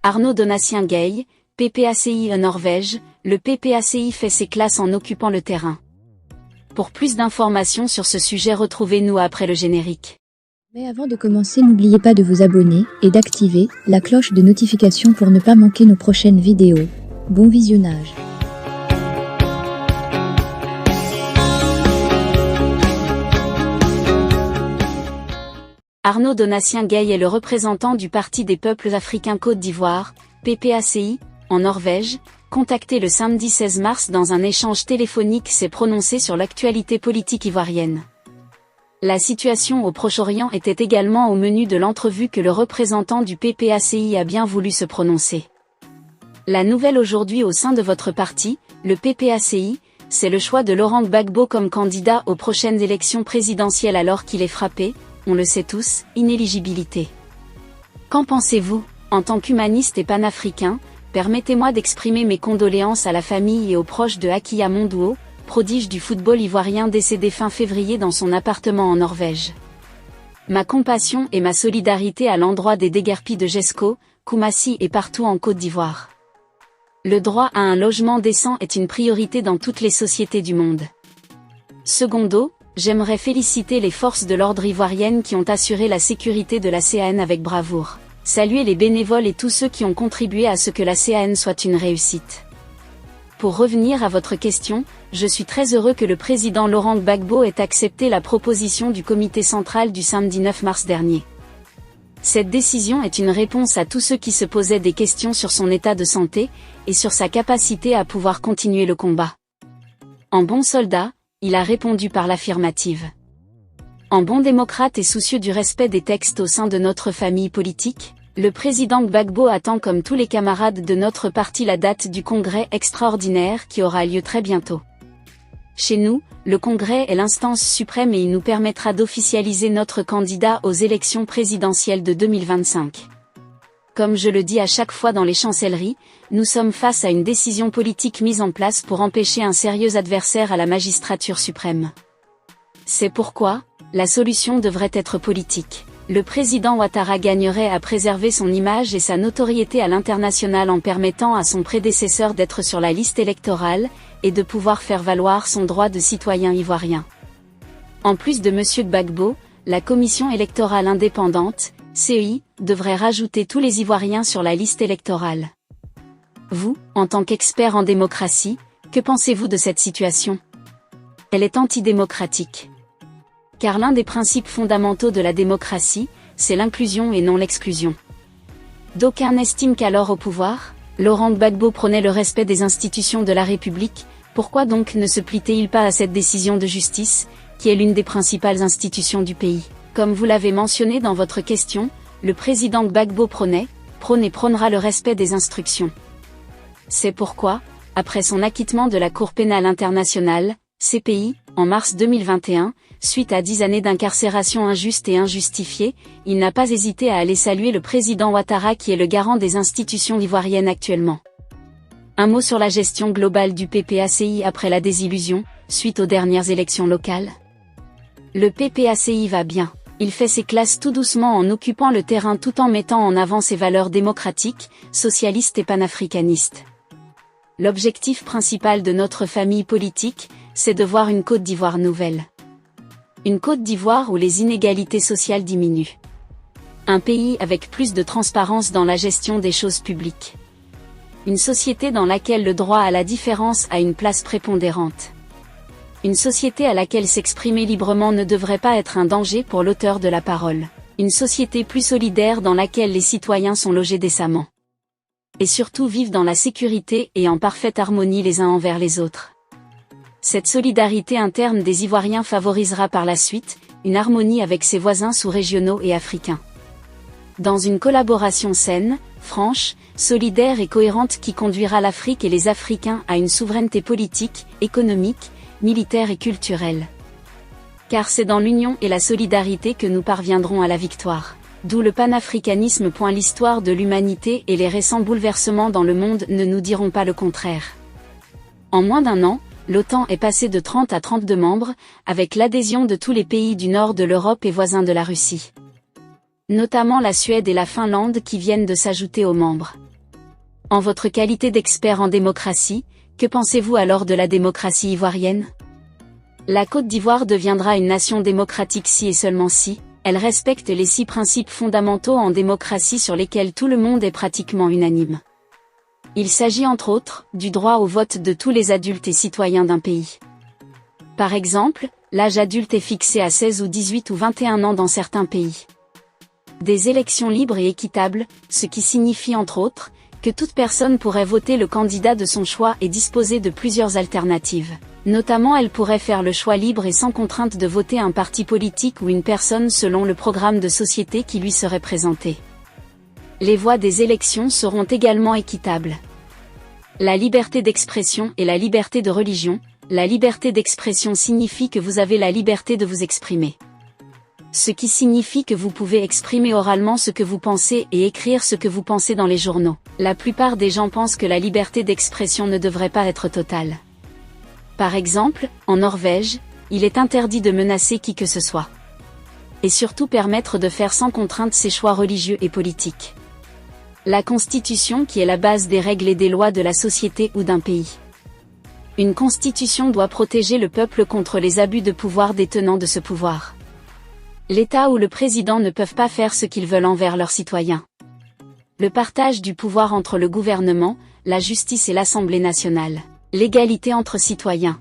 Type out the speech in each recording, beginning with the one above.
Arnaud Donatien-Gay, PPACI en Norvège, le PPACI fait ses classes en occupant le terrain. Pour plus d'informations sur ce sujet, retrouvez-nous après le générique. Mais avant de commencer, n'oubliez pas de vous abonner et d'activer la cloche de notification pour ne pas manquer nos prochaines vidéos. Bon visionnage. Arnaud Donatien-Gay est le représentant du Parti des peuples africains Côte d'Ivoire, PPACI, en Norvège. Contacté le samedi 16 mars dans un échange téléphonique, s'est prononcé sur l'actualité politique ivoirienne. La situation au Proche-Orient était également au menu de l'entrevue que le représentant du PPACI a bien voulu se prononcer. La nouvelle aujourd'hui au sein de votre parti, le PPACI, c'est le choix de Laurent Gbagbo comme candidat aux prochaines élections présidentielles alors qu'il est frappé, on le sait tous, inéligibilité. Qu'en pensez-vous? En tant qu'humaniste et panafricain, permettez-moi d'exprimer mes condoléances à la famille et aux proches de Hakia Mondouo, prodige du football ivoirien décédé fin février dans son appartement en Norvège. Ma compassion et ma solidarité à l'endroit des déguerpis de Jesco, Koumassi et partout en Côte d'Ivoire. Le droit à un logement décent est une priorité dans toutes les sociétés du monde. Secondo, j'aimerais féliciter les forces de l'ordre ivoiriennes qui ont assuré la sécurité de la CAN avec bravoure. Saluer les bénévoles et tous ceux qui ont contribué à ce que la CAN soit une réussite. Pour revenir à votre question, je suis très heureux que le président Laurent Gbagbo ait accepté la proposition du comité central du samedi 9 mars dernier. Cette décision est une réponse à tous ceux qui se posaient des questions sur son état de santé, et sur sa capacité à pouvoir continuer le combat. En bon soldat, il a répondu par l'affirmative. En bon démocrate et soucieux du respect des textes au sein de notre famille politique, le président Gbagbo attend comme tous les camarades de notre parti la date du congrès extraordinaire qui aura lieu très bientôt. Chez nous, le congrès est l'instance suprême et il nous permettra d'officialiser notre candidat aux élections présidentielles de 2025. Comme je le dis à chaque fois dans les chancelleries, nous sommes face à une décision politique mise en place pour empêcher un sérieux adversaire à la magistrature suprême. C'est pourquoi, la solution devrait être politique. Le président Ouattara gagnerait à préserver son image et sa notoriété à l'international en permettant à son prédécesseur d'être sur la liste électorale, et de pouvoir faire valoir son droit de citoyen ivoirien. En plus de M. Gbagbo, la commission électorale indépendante, CEI, devrait rajouter tous les Ivoiriens sur la liste électorale. Vous, en tant qu'expert en démocratie, que pensez-vous de cette situation? Elle est antidémocratique. Car l'un des principes fondamentaux de la démocratie, c'est l'inclusion et non l'exclusion. D'aucuns estiment qu'alors au pouvoir, Laurent Gbagbo prônait le respect des institutions de la République, pourquoi donc ne se plie-t-il pas à cette décision de justice, qui est l'une des principales institutions du pays? Comme vous l'avez mentionné dans votre question, le président Gbagbo prône et prônera le respect des instructions. C'est pourquoi, après son acquittement de la Cour pénale internationale, CPI, en mars 2021, suite à 10 années d'incarcération injuste et injustifiée, il n'a pas hésité à aller saluer le président Ouattara qui est le garant des institutions ivoiriennes actuellement. Un mot sur la gestion globale du PPACI après la désillusion, suite aux dernières élections locales. Le PPACI va bien. Il fait ses classes tout doucement en occupant le terrain tout en mettant en avant ses valeurs démocratiques, socialistes et panafricanistes. L'objectif principal de notre famille politique, c'est de voir une Côte d'Ivoire nouvelle. Une Côte d'Ivoire où les inégalités sociales diminuent. Un pays avec plus de transparence dans la gestion des choses publiques. Une société dans laquelle le droit à la différence a une place prépondérante. Une société à laquelle s'exprimer librement ne devrait pas être un danger pour l'auteur de la parole. Une société plus solidaire dans laquelle les citoyens sont logés décemment. Et surtout vivent dans la sécurité et en parfaite harmonie les uns envers les autres. Cette solidarité interne des Ivoiriens favorisera par la suite, une harmonie avec ses voisins sous-régionaux et africains. Dans une collaboration saine, franche, solidaire et cohérente qui conduira l'Afrique et les Africains à une souveraineté politique, économique, militaire et culturelle. Car c'est dans l'union et la solidarité que nous parviendrons à la victoire. D'où le panafricanisme. L'histoire de l'humanité et les récents bouleversements dans le monde ne nous diront pas le contraire. En moins d'un an, l'OTAN est passée de 30 à 32 membres, avec l'adhésion de tous les pays du nord de l'Europe et voisins de la Russie. Notamment la Suède et la Finlande qui viennent de s'ajouter aux membres. En votre qualité d'expert en démocratie, que pensez-vous alors de la démocratie ivoirienne? La Côte d'Ivoire deviendra une nation démocratique si et seulement si elle respecte les 6 principes fondamentaux en démocratie sur lesquels tout le monde est pratiquement unanime. Il s'agit entre autres du droit au vote de tous les adultes et citoyens d'un pays. Par exemple, l'âge adulte est fixé à 16 ou 18 ou 21 ans dans certains pays. Des élections libres et équitables, ce qui signifie entre autres que toute personne pourrait voter le candidat de son choix et disposer de plusieurs alternatives. Notamment, elle pourrait faire le choix libre et sans contrainte de voter un parti politique ou une personne selon le programme de société qui lui serait présenté. Les voies des élections seront également équitables. La liberté d'expression et la liberté de religion. La liberté d'expression signifie que vous avez la liberté de vous exprimer. Ce qui signifie que vous pouvez exprimer oralement ce que vous pensez et écrire ce que vous pensez dans les journaux. La plupart des gens pensent que la liberté d'expression ne devrait pas être totale. Par exemple, en Norvège, il est interdit de menacer qui que ce soit. Et surtout permettre de faire sans contrainte ses choix religieux et politiques. La Constitution qui est la base des règles et des lois de la société ou d'un pays. Une constitution doit protéger le peuple contre les abus de pouvoir des tenants de ce pouvoir. L'État ou le président ne peuvent pas faire ce qu'ils veulent envers leurs citoyens. Le partage du pouvoir entre le gouvernement, la justice et l'Assemblée nationale. L'égalité entre citoyens.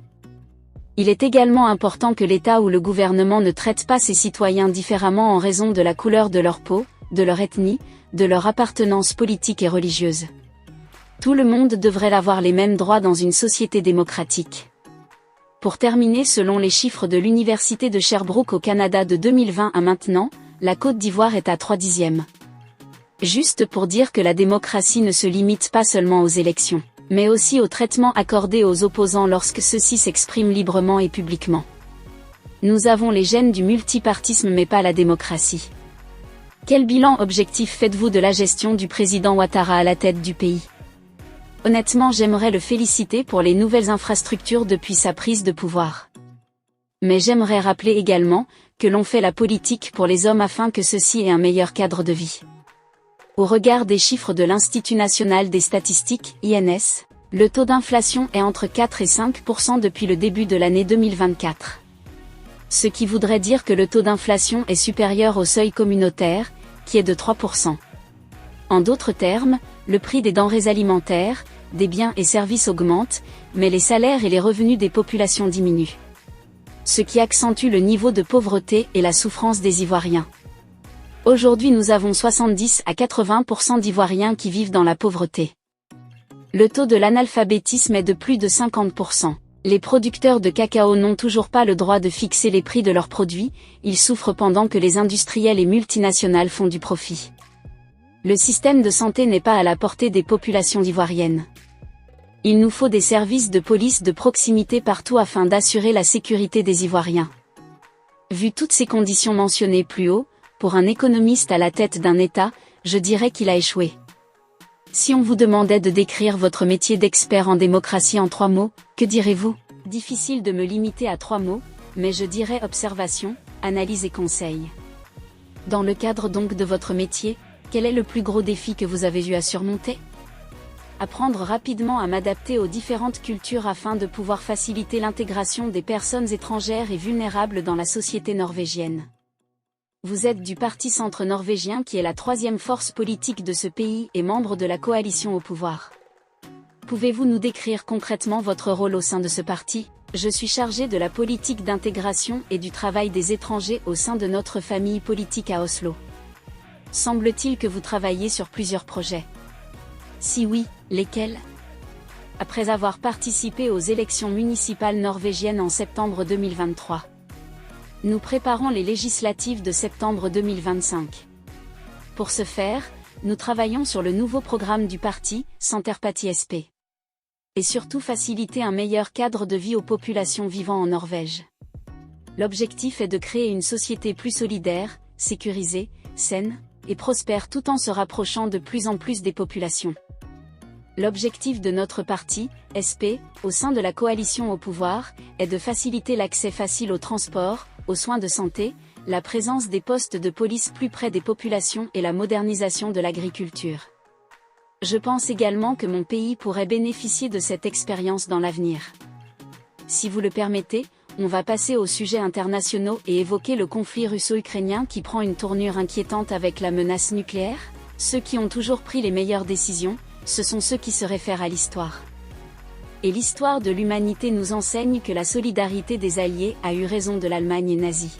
Il est également important que l'État ou le gouvernement ne traite pas ses citoyens différemment en raison de la couleur de leur peau, de leur ethnie, de leur appartenance politique et religieuse. Tout le monde devrait avoir les mêmes droits dans une société démocratique. Pour terminer, selon les chiffres de l'Université de Sherbrooke au Canada de 2020 à maintenant, la Côte d'Ivoire est à 3/10. Juste pour dire que la démocratie ne se limite pas seulement aux élections, mais aussi au traitement accordé aux opposants lorsque ceux-ci s'expriment librement et publiquement. Nous avons les gènes du multipartisme mais pas la démocratie. Quel bilan objectif faites-vous de la gestion du président Ouattara à la tête du pays? Honnêtement, j'aimerais le féliciter pour les nouvelles infrastructures depuis sa prise de pouvoir. Mais j'aimerais rappeler également que l'on fait la politique pour les hommes afin que ceux-ci aient un meilleur cadre de vie. Au regard des chiffres de l'Institut national des statistiques, INS, le taux d'inflation est entre 4 et 5% depuis le début de l'année 2024. Ce qui voudrait dire que le taux d'inflation est supérieur au seuil communautaire, qui est de 3%. En d'autres termes, le prix des denrées alimentaires, des biens et services augmente, mais les salaires et les revenus des populations diminuent. Ce qui accentue le niveau de pauvreté et la souffrance des Ivoiriens. Aujourd'hui, nous avons 70 à 80% d'Ivoiriens qui vivent dans la pauvreté. Le taux de l'analphabétisme est de plus de 50%. Les producteurs de cacao n'ont toujours pas le droit de fixer les prix de leurs produits, ils souffrent pendant que les industriels et multinationales font du profit. Le système de santé n'est pas à la portée des populations ivoiriennes. Il nous faut des services de police de proximité partout afin d'assurer la sécurité des Ivoiriens. Vu toutes ces conditions mentionnées plus haut, pour un économiste à la tête d'un État, je dirais qu'il a échoué. Si on vous demandait de décrire votre métier d'expert en démocratie en 3 mots, que direz-vous? Difficile de me limiter à 3 mots, mais je dirais observation, analyse et conseil. Dans le cadre donc de votre métier, quel est le plus gros défi que vous avez eu à surmonter? Apprendre rapidement à m'adapter aux différentes cultures afin de pouvoir faciliter l'intégration des personnes étrangères et vulnérables dans la société norvégienne. Vous êtes du Parti centre norvégien qui est la 3e force politique de ce pays et membre de la coalition au pouvoir. Pouvez-vous nous décrire concrètement votre rôle au sein de ce parti? Je suis chargé de la politique d'intégration et du travail des étrangers au sein de notre famille politique à Oslo. Semble-t-il que vous travaillez sur plusieurs projets? Si oui, lesquels? Après avoir participé aux élections municipales norvégiennes en septembre 2023. Nous préparons les législatives de septembre 2025. Pour ce faire, nous travaillons sur le nouveau programme du parti, Senterpartiet SP. Et surtout faciliter un meilleur cadre de vie aux populations vivant en Norvège. L'objectif est de créer une société plus solidaire, sécurisée, saine et prospère tout en se rapprochant de plus en plus des populations. L'objectif de notre parti, SP, au sein de la coalition au pouvoir, est de faciliter l'accès facile au transport, aux soins de santé, la présence des postes de police plus près des populations et la modernisation de l'agriculture. Je pense également que mon pays pourrait bénéficier de cette expérience dans l'avenir. Si vous le permettez, on va passer aux sujets internationaux et évoquer le conflit russo-ukrainien qui prend une tournure inquiétante avec la menace nucléaire. Ceux qui ont toujours pris les meilleures décisions, ce sont ceux qui se réfèrent à l'histoire. Et l'histoire de l'humanité nous enseigne que la solidarité des Alliés a eu raison de l'Allemagne nazie.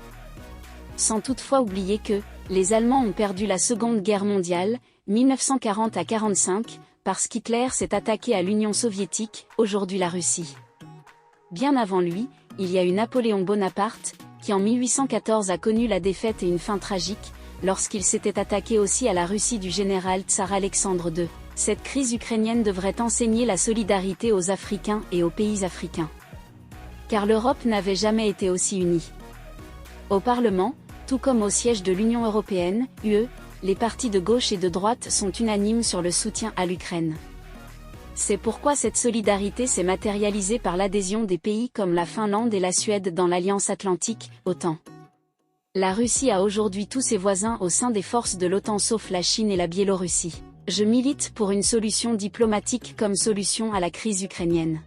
Sans toutefois oublier que, les Allemands ont perdu la Seconde Guerre mondiale, 1940 à 45, parce qu'Hitler s'est attaqué à l'Union soviétique, aujourd'hui la Russie. Bien avant lui, il y a eu Napoléon Bonaparte, qui en 1814 a connu la défaite et une fin tragique, lorsqu'il s'était attaqué aussi à la Russie du général tsar Alexandre II. Cette crise ukrainienne devrait enseigner la solidarité aux Africains et aux pays africains. Car l'Europe n'avait jamais été aussi unie. Au Parlement, tout comme au siège de l'Union européenne, UE, les partis de gauche et de droite sont unanimes sur le soutien à l'Ukraine. C'est pourquoi cette solidarité s'est matérialisée par l'adhésion des pays comme la Finlande et la Suède dans l'Alliance Atlantique, OTAN. La Russie a aujourd'hui tous ses voisins au sein des forces de l'OTAN sauf la Chine et la Biélorussie. Je milite pour une solution diplomatique comme solution à la crise ukrainienne.